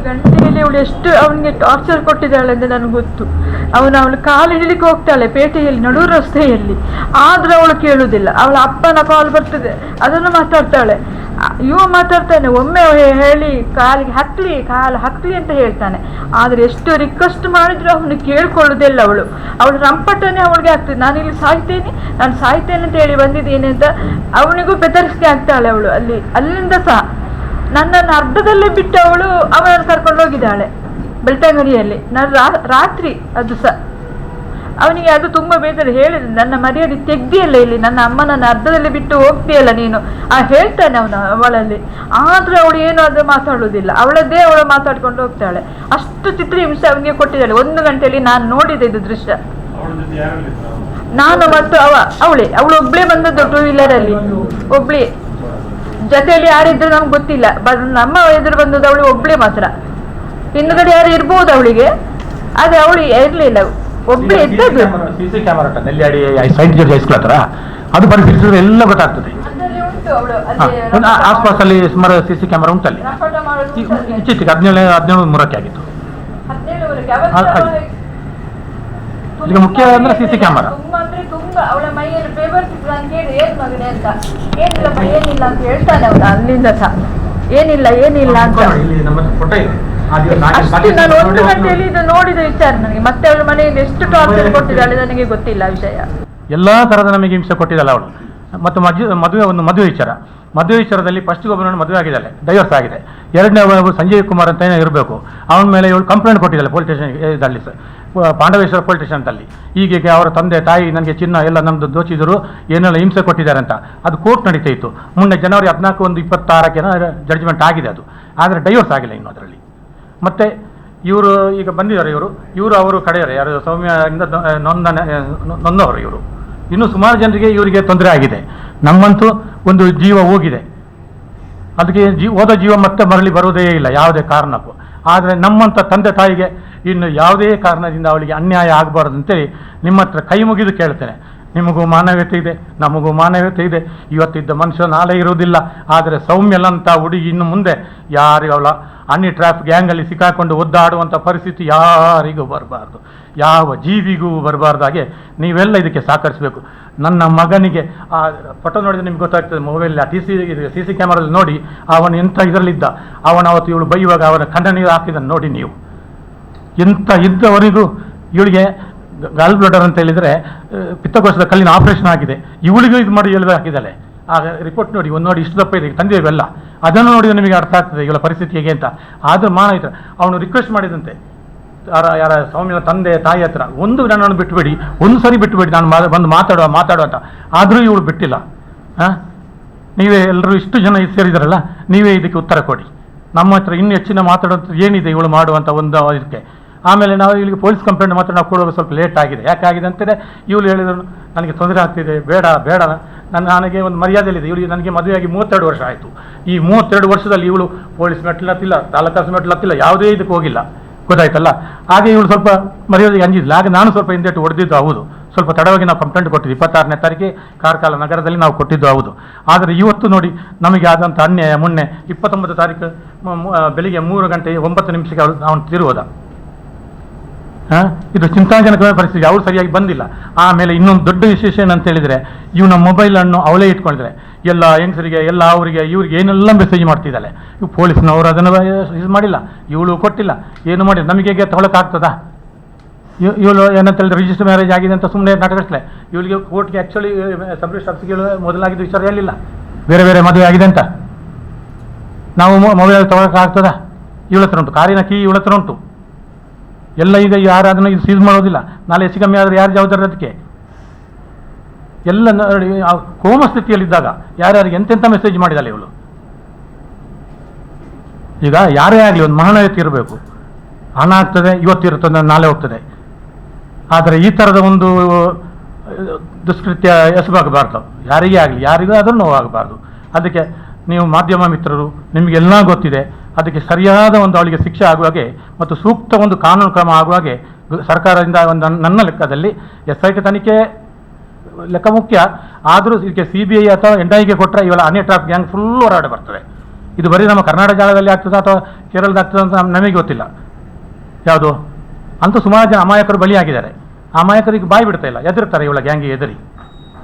ಗಂಟೆಯಲ್ಲಿ ಅವಳು ಎಷ್ಟು ಅವನಿಗೆ ಟಾರ್ಚರ್ ಕೊಟ್ಟಿದ್ದಾಳೆ ಅಂದರೆ ನನಗೆ ಗೊತ್ತು. ಅವಳು ಕಾಲು ಹಿಡಿಲಿಕ್ಕೆ ಹೋಗ್ತಾಳೆ ಪೇಟೆಯಲ್ಲಿ ನಡು ರಸ್ತೆಯಲ್ಲಿ, ಆದರೂ ಅವಳು ಕೇಳುವುದಿಲ್ಲ. ಅವಳ ಅಪ್ಪನ ಕಾಲ್ ಬರ್ತದೆ, ಅದನ್ನು ಮಾತಾಡ್ತಾಳೆ. ಇವ ಮಾತಾಡ್ತಾನೆ, ಒಮ್ಮೆ ಹೇಳಿ ಕಾಲಿಗೆ ಕಾಲು ಹಕ್ಲಿ ಅಂತ ಹೇಳ್ತಾನೆ. ಆದರೆ ಎಷ್ಟು ರಿಕ್ವೆಸ್ಟ್ ಮಾಡಿದ್ರು ಅವನು ಕೇಳ್ಕೊಳ್ಳೋದಿಲ್ಲ. ಅವಳು ರಂಪಟನೆ ಅವಳಿಗೆ ಆಗ್ತದೆ. ನಾನು ಸಾಯ್ತೇನೆ ಅಂತ ಹೇಳಿ ಬಂದಿದ್ದೀನಿ ಅಂತ ಅವನಿಗೂ ಬೆದರಿಕೆ ಆಗ್ತಾಳೆ ಅವಳು. ಅಲ್ಲಿಂದ ಸಹ ನನ್ನನ್ನು ಅರ್ಧದಲ್ಲೇ ಬಿಟ್ಟು ಅವನನ್ನು ಕರ್ಕೊಂಡು ಹೋಗಿದ್ದಾಳೆ ಬೆಳ್ತಂಗಡಿಯಲ್ಲಿ. ನಾನು ರಾತ್ರಿ ಅದು ಸಹ ಅವನಿಗೆ ಅದು ತುಂಬ ಬೇಜಾರು. ಹೇಳಿದ ನನ್ನ ಮರ್ಯಾದೆ ತೆಗ್ದಿಯಲ್ಲ, ಇಲ್ಲಿ ನನ್ನ ಅಮ್ಮನನ್ನು ಅರ್ಧದಲ್ಲಿ ಬಿಟ್ಟು ಹೋಗ್ತೀಯಲ್ಲ ನೀನು ಹೇಳ್ತಾನೆ ಅವಳಲ್ಲಿ. ಆದರೂ ಅವಳು ಏನು ಅದು ಮಾತಾಡೋದಿಲ್ಲ, ಅವಳು ಮಾತಾಡ್ಕೊಂಡು ಹೋಗ್ತಾಳೆ. ಅಷ್ಟು ಚಿತ್ರಹಿಂಸೆ ಅವನಿಗೆ ಕೊಟ್ಟಿದ್ದಾಳೆ. 1 ಗಂಟೆಯಲ್ಲಿ ನಾನು ನೋಡಿದೆ ಇದು ದೃಶ್ಯ. ನಾನು ಮತ್ತು ಅವಳು ಒಬ್ಳೇ ಬಂದದ್ದು 2 ವೀಲರಲ್ಲಿ, ಒಬ್ಳೇ. ಜೊತೆಯಲ್ಲಿ ಯಾರಿದ್ರು ನಮ್ಗೆ ಗೊತ್ತಿಲ್ಲ. ನಮ್ಮ ಎದುರು ಬಂದದ್ದು ಅವಳು ಒಬ್ಳೇ ಮಾತ್ರ. ಹಿಂದುಗಡೆ ಯಾರು ಇರ್ಬೋದು ಅವಳಿಗೆ, ಆದರೆ ಅವಳು ಇರಲಿಲ್ಲ, ಒಬ್ಬಳೇ ಇದ್ದದ್ದು. ಸಿಸಿ ಕ್ಯಾಮರಾ ನೆಲ್ಲಿಯಾಡಿ ಸೈಡ್ ಜಡ್ಜ್ ಹೈಸ್ಕೂಲ್ ಹತ್ರ ಅದು ಪರಿಶೀಲಿಸಿದ್ರೆ ಎಲ್ಲ ಗೊತ್ತಾಗ್ತದೆ. ಆಸ್ಪಾಸಲ್ಲಿ ಸುಮಾರು ಸಿಸಿ ಕ್ಯಾಮರಾ ಉಂಟಲ್ಲಿ. ಇತ್ತೀಚೆಗೆ 17:3 ಆಗಿತ್ತು. ಈಗ ಮುಖ್ಯ ಅಂದ್ರೆ ಸಿಸಿ ಕ್ಯಾಮರಾ. ಅವಳ ಮೈಯಲ್ಲಿ ಪೇಪರ್ ನಾನು ಕೇಳಿ ಏನ್ ಮಗನೆ ಅಂತ, ಏನಿಲ್ಲ ಏನಿಲ್ಲ ಅಂತ ಹೇಳ್ತಾನೆ ಅವನು. ಅಲ್ಲಿಂದ ಸಹ ಏನಿಲ್ಲ ಅಂತ ಅಷ್ಟು. ನಾನು 1 ಗಂಟೆಯಲ್ಲಿ ಇದು ನೋಡಿದ ವಿಚಾರ ನನಗೆ. ಮತ್ತೆ ಅವಳ ಮನೆಯಲ್ಲಿ ಎಷ್ಟು ಟಾರ್ಚರ್ ಕೊಟ್ಟಿದ್ದಾಳೆ ನನಗೆ ಗೊತ್ತಿಲ್ಲ ವಿಷಯ. ಎಲ್ಲಾ ತರದ ನಮಗೆ ಹಿಂಸೆ ಕೊಟ್ಟಿದ್ದಾಳೆ ಅವಳು. ಮತ್ತು ಮದುವೆ ವಿಚಾರದಲ್ಲಿ ಫಸ್ಟ್ ಒಬ್ಬನನ್ನು ಮದುವೆ ಆಗಿದ್ದಾಳೆ, ಡೈವರ್ಸ್ ಆಗಿದೆ. 2ನೇ ಸಂಜಯ್ ಕುಮಾರ್ ಅಂತ ಇರಬೇಕು, ಅವನ ಮೇಲೆ ಇವಳು ಕಂಪ್ಲೇಂಟ್ ಕೊಟ್ಟಿದ್ದಾಳೆ ಪೊಲೀಸ್ ಸ್ಟೇಷನ್ ಇದರಲ್ಲಿ, ಪಾಂಡವೇಶ್ವರ ಪೊಲೀಸ್ ಸ್ಟೇಷನ್ ಅಲ್ಲಿ. ಹೀಗೆ ಅವರ ತಂದೆ ತಾಯಿ ನನಗೆ ಚಿನ್ನ ಎಲ್ಲ ನಮ್ಮದು ದೋಚಿದ್ರು, ಏನೆಲ್ಲ ಹಿಂಸೆ ಕೊಟ್ಟಿದ್ದಾರೆ ಅಂತ. ಅದು ಕೋರ್ಟ್ ನಡೀತಾ ಇತ್ತು. ಮೊನ್ನೆ ಜನವರಿ 14/1/26 ಜಡ್ಜ್ಮೆಂಟ್ ಆಗಿದೆ ಅದು. ಆದರೆ ಡೈವರ್ಸ್ ಆಗಿಲ್ಲ ಇನ್ನು ಅದರಲ್ಲಿ. ಮತ್ತೆ ಇವರು ಈಗ ಬಂದಿದ್ದಾರೆ, ಅವರು ಕಡೆಯವರು ಯಾರು ಸೌಮ್ಯದಿಂದ ನೊಂದವರು ಇವರು. ಇನ್ನು ಸುಮಾರು ಜನರಿಗೆ ಇವರಿಗೆ ತೊಂದರೆ ಆಗಿದೆ. ನಮ್ಮಂತೂ ಒಂದು ಜೀವ ಹೋಗಿದೆ, ಅದಕ್ಕೆ ಹೋದ ಜೀವ ಮತ್ತೆ ಮರಳಿ ಬರುವುದೇ ಇಲ್ಲ ಯಾವುದೇ ಕಾರಣಕ್ಕೂ. ಆದರೆ ನಮ್ಮಂಥ ತಂದೆ ತಾಯಿಗೆ ಇನ್ನು ಯಾವುದೇ ಕಾರಣದಿಂದ ಅವಳಿಗೆ ಅನ್ಯಾಯ ಆಗಬಾರ್ದಂತೇಳಿ ನಿಮ್ಮ ಹತ್ರ ಕೈ ಮುಗಿದು ಕೇಳ್ತೇನೆ. ನಿಮಗೂ ಮಾನವೀಯತೆ ಇದೆ, ನಮಗೂ ಮಾನವೀಯತೆ ಇದೆ. ಇವತ್ತಿದ್ದ ಮನುಷ್ಯ ನಾಳೆ ಇರುವುದಿಲ್ಲ. ಆದರೆ ಸೌಮ್ಯಲಂಥ ಹುಡುಗಿ ಇನ್ನು ಮುಂದೆ ಯಾರಿಗೂ ಅವಳ ಅನ್ನಿ ಟ್ರಾಫ್ ಗ್ಯಾಂಗಲ್ಲಿ ಸಿಕ್ಕಾಕೊಂಡು ಒದ್ದಾಡುವಂಥ ಪರಿಸ್ಥಿತಿ ಯಾರಿಗೂ ಬರಬಾರ್ದು, ಯಾವ ಜೀವಿಗೂ ಬರಬಾರ್ದಾಗೆ ನೀವೆಲ್ಲ ಇದಕ್ಕೆ ಸಹಕರಿಸಬೇಕು. ನನ್ನ ಮಗನಿಗೆ ಆ ಫೋಟೋ ನೋಡಿದರೆ ನಿಮ್ಗೆ ಗೊತ್ತಾಗ್ತದೆ, ಮೊಬೈಲ್ ಸಿ ಸಿ ಕ್ಯಾಮರಲ್ಲಿ ನೋಡಿ ಅವನು ಎಂಥ ಇದರಲ್ಲಿದ್ದ. ಅವತ್ತು ಇವಳು ಬೈಯುವಾಗ ಅವನ ಕಣ್ಣ ನೀರು ಹಾಕಿದ್ದಾನೆ ನೋಡಿ ನೀವು. ಎಂಥ ಇದ್ದವರಿಗೂ ಇವಳಿಗೆ ಗಾಲ್ ಬ್ಲಡರ್ ಅಂತ ಹೇಳಿದರೆ ಪಿತ್ತಕೋಶದ ಕಲ್ಲಿನ ಆಪರೇಷನ್ ಆಗಿದೆ. ಇವಳಿಗೂ ಇದು ಮಾಡಿ ಎಲ್ಲಿ ಹಾಕಿದ್ದಾಳೆ. ಆ ರಿಪೋರ್ಟ್ ನೋಡಿ ಇಷ್ಟು ದಪ್ಪ ಇದೆ ತಂದೆಯವೆಲ್ಲ. ಅದನ್ನು ನೋಡಿದರೆ ನಿಮಗೆ ಅರ್ಥ ಆಗ್ತದೆ ಇವಳ ಪರಿಸ್ಥಿತಿ ಹೇಗೆ ಅಂತ. ಆದರೂ ಮಾನವೀಯತೆ ಅವನು ರಿಕ್ವೆಸ್ಟ್ ಮಾಡಿದಂತೆ ಯಾರ ಸೌಮ್ಯನ ತಂದೆ ತಾಯಿ ಹತ್ರ, ನನ್ನನ್ನು ಬಿಟ್ಟುಬೇಡಿ, ಒಂದು ಸರಿ ಬಿಟ್ಟುಬೇಡಿ, ನಾನು ಬಂದು ಮಾತಾಡುವ ಅಂತ. ಆದರೂ ಇವಳು ಬಿಟ್ಟಿಲ್ಲ. ನೀವೇ ಎಲ್ಲರೂ ಇಷ್ಟು ಜನ ಸೇರಿದಾರಲ್ಲ, ನೀವೇ ಇದಕ್ಕೆ ಉತ್ತರ ಕೊಡಿ. ನಮ್ಮ ಹತ್ರ ಇನ್ನೂ ಹೆಚ್ಚಿನ ಮಾತಾಡೋದು ಏನಿದೆ ಇವಳು ಮಾಡುವಂಥ ಒಂದು ಇದಕ್ಕೆ. ಆಮೇಲೆ ನಾವು ಇಲ್ಲಿಗೆ ಪೊಲೀಸ್ ಕಂಪ್ಲೇಂಟ್ ಮಾತ್ರ ನಾವು ಕೊಡುವಾಗ ಸ್ವಲ್ಪ ಲೇಟ್ ಆಗಿದೆ. ಯಾಕಾಗಿದೆ ಅಂತಂದರೆ ಇವಳು ಹೇಳಿದ್ರು ನನಗೆ ತೊಂದರೆ ಆಗ್ತಿದೆ, ಬೇಡ ನನಗೆ ಒಂದು ಮರ್ಯಾದೆಯಲ್ಲಿದೆ. ಇವಳಿಗೆ ನನಗೆ ಮದುವೆಯಾಗಿ 32 ವರ್ಷ ಆಯಿತು. ಈ 32 ವರ್ಷದಲ್ಲಿ ಇವಳು ಪೊಲೀಸ್ ಮೆಟ್ಲು ಹತ್ತಿಲ್ಲ, ತಾಲೂಕಾಸು ಮೆಟ್ಲು ಹತ್ತಿಲ್ಲ, ಯಾವುದೇ ಇದಕ್ಕೆ ಹೋಗಿಲ್ಲ. ಗೊತ್ತಾಯ್ತಲ್ಲ. ಹಾಗೆ ಇವಳು ಸ್ವಲ್ಪ ಮರ್ಯಾದೆಗೆ ಅಂಜಿದ್ಲು. ಹಾಗೆ ನಾನು ಸ್ವಲ್ಪ ಹಿಂದೆಟ್ಟು ಹೊಡೆದಿದ್ದು ಹೌದು. ಸ್ವಲ್ಪ ತಡವಾಗಿ ನಾವು ಕಂಪ್ಲೇಂಟ್ ಕೊಟ್ಟಿದ್ದು 26ನೇ ತಾರೀಕಿಗೆ ಕಾರ್ಕಳ ನಗರದಲ್ಲಿ ನಾವು ಕೊಟ್ಟಿದ್ದು ಹೌದು. ಆದರೆ ಇವತ್ತು ನೋಡಿ ನಮಗೆ ಆದಂಥ ಅನ್ಯಾಯ. ಮೊನ್ನೆ 29 ತಾರೀಕು ಬೆಳಿಗ್ಗೆ 3 ಗಂಟೆ 9 ನಿಮಿಷಕ್ಕೆ ಅವನು ತಿರುವುದ. ಇದು ಚಿಂತಾಜನಕ ಪರಿಸ್ಥಿತಿ. ಅವಳು ಸರಿಯಾಗಿ ಬಂದಿಲ್ಲ. ಆಮೇಲೆ ಇನ್ನೊಂದು ದೊಡ್ಡ ವಿಶೇಷ ಏನಂತ ಹೇಳಿದರೆ, ಇವನ ಮೊಬೈಲನ್ನು ಅವಳೇ ಇಟ್ಕೊಂಡಿದ್ದಾರೆ. ಎಲ್ಲ ಹೆಂಗಸರಿಗೆ ಎಲ್ಲ ಅವರಿಗೆ ಇವ್ರಿಗೆ ಏನೆಲ್ಲ ಮೆಸೇಜ್ ಮಾಡ್ತಿದ್ದಾಳೆ. ಇವು ಪೊಲೀಸ್ನವರು ಅದನ್ನು ಇದು ಮಾಡಿಲ್ಲ, ಇವಳು ಕೊಟ್ಟಿಲ್ಲ, ಏನು ಮಾಡಿಲ್ಲ. ನಮಗೆ ಹೇಗೆ ತೊಗೊಳಕ್ಕಾಗ್ತದಾ? ಇವಳು ಏನಂತ ಹೇಳಿದ್ರೆ ರಿಜಿಸ್ಟರ್ ಮ್ಯಾರೇಜ್ ಆಗಿದೆ ಅಂತ ಸುಮ್ಮನೆ ನಾಟಕಸ್ಲೆ. ಇವಳಿಗೆ ಕೋರ್ಟ್ಗೆ ಆ್ಯಕ್ಚುಲಿ ಸಬ್ ರಿಜಿಸ್ಟರ್ ಆಫೀಸ್ಗೆ ಮೊದಲಾಗಿದ್ದು ವಿಚಾರ ಹೇಳಿಲ್ಲ, ಬೇರೆ ಮದುವೆ ಆಗಿದೆ ಅಂತ. ನಾವು ಮೊಬೈಲ್ ತೊಗೊಳಕ್ಕಾಗ್ತದಾ? ಇವಳ ಹತ್ರ ಉಂಟು, ಕಾರಿನ ಕೀ ಇವಳ ಹತ್ರ ಉಂಟು ಎಲ್ಲ. ಈಗ ಯಾರು ಅದನ್ನು ಇದು ಸೀಸ್ ಮಾಡೋದಿಲ್ಲ. ನಾಳೆ ಹೆಚ್ಚು ಕಮ್ಮಿ ಆದರೆ ಯಾರು ಜವಾಬ್ದಾರಿ ಅದಕ್ಕೆ? ಎಲ್ಲ ನೋಡಿ ಕೋಮ ಸ್ಥಿತಿಯಲ್ಲಿದ್ದಾಗ ಯಾರ್ಯಾರಿಗೆ ಎಂತೆಂಥ ಮೆಸೇಜ್ ಮಾಡಿದಾಳೆ ಇವಳು. ಈಗ ಯಾರೇ ಆಗಲಿ ಒಂದು ಮಾನವೀಯತೆ ಇರಬೇಕು. ಹಣ ಆಗ್ತದೆ, ಇವತ್ತಿರುತ್ತದೆ, ನಾಳೆ ಹೋಗ್ತದೆ. ಆದರೆ ಈ ಥರದ ಒಂದು ದುಷ್ಕೃತ್ಯ ಎಸಗಾಗಬಾರ್ದು ಯಾರಿಗೇ ಆಗಲಿ, ಯಾರಿಗೂ ಅದನ್ನು ನೋವಾಗಬಾರ್ದು. ಅದಕ್ಕೆ ನೀವು ಮಾಧ್ಯಮ ಮಿತ್ರರು, ನಿಮಗೆಲ್ಲ ಗೊತ್ತಿದೆ. ಅದಕ್ಕೆ ಸರಿಯಾದ ಒಂದು ಅವಳಿಗೆ ಶಿಕ್ಷೆ ಆಗುವ ಹಾಗೆ ಮತ್ತು ಸೂಕ್ತ ಒಂದು ಕಾನೂನು ಕ್ರಮ ಆಗುವ ಹಾಗೆ ಸರ್ಕಾರದಿಂದ ಒಂದು ನನ್ನ ಲೆಕ್ಕದಲ್ಲಿ SIT ತನಿಖೆ ಲೆಕ್ಕ ಮುಖ್ಯ. ಆದರೂ ಇದಕ್ಕೆ CBI ಅಥವಾ NIA ಕೊಟ್ಟರೆ ಇವಳ ಅನ್ನಿ ಟ್ರಾಫ್ ಗ್ಯಾಂಗ್ ಫುಲ್ ಹೊರಗಡೆ ಬರ್ತದೆ. ಇದು ಬರೀ ನಮ್ಮ ಕರ್ನಾಟಕ ಜಾಗದಲ್ಲಿ ಆಗ್ತದ ಅಥವಾ ಕೇರಳದ ಆಗ್ತದ ಅಂತ ನಮಗೆ ಗೊತ್ತಿಲ್ಲ. ಯಾವುದು ಅಂತೂ ಸುಮಾರು ಜನ ಅಮಾಯಕರು ಬಲಿಯಾಗಿದ್ದಾರೆ. ಆ ಅಮಾಯಕರಿಗೆ ಬಾಯಿ ಬಿಡ್ತಾ ಇಲ್ಲ, ಎದುರ್ತಾರೆ ಇವಳ ಗ್ಯಾಂಗಿಗೆ ಎದುರಿ.